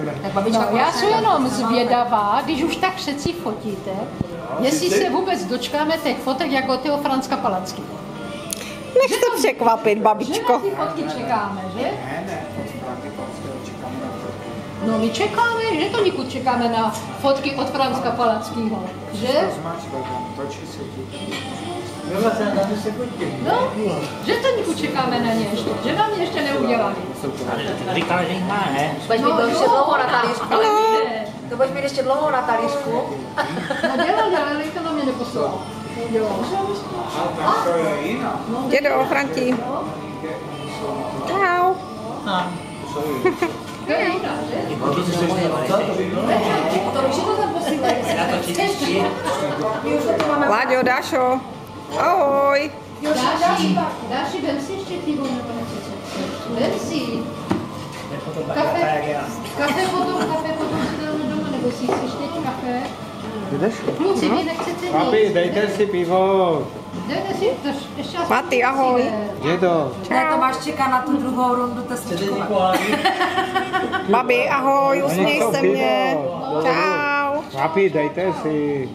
No, já jsem jenom zvědavá, když už tak všetci fotíte, jestli se vůbec dočkáme těch fotek jako od toho Franska Palackého. Nech se překvapit, babičko. Že na ty fotky čekáme, že? Ne. No my čekáme, že to nikud čekáme na fotky od Franska Palackého, že? No, že to nikud čekáme na ně ještě, že nám je ještě neudělali. Říkala, že jich má, ne? Budeš mít ještě dlouho na talířku. To budeš mít ještě dlouho na talířku. No dělali, ale to na mě neposlal. Dědo, Franti. Čau. To je jiná, že? Láďo, Dášo. Ahoj. Dáši, vem si ještě pivo, nebo nechcete? Vem si. Kafe potom si dáme doma, nebo si chceš teď kafe? Kluci, vy nechcete nic? Papi, dejte si pivo. Dejte si, to ještě asi... Mati, ahoj. Dědo. Ne, to máš čekat na tu druhou rundu testičkové. Babi, ahoj, usměj se mě. Čau. Papi, dejte si.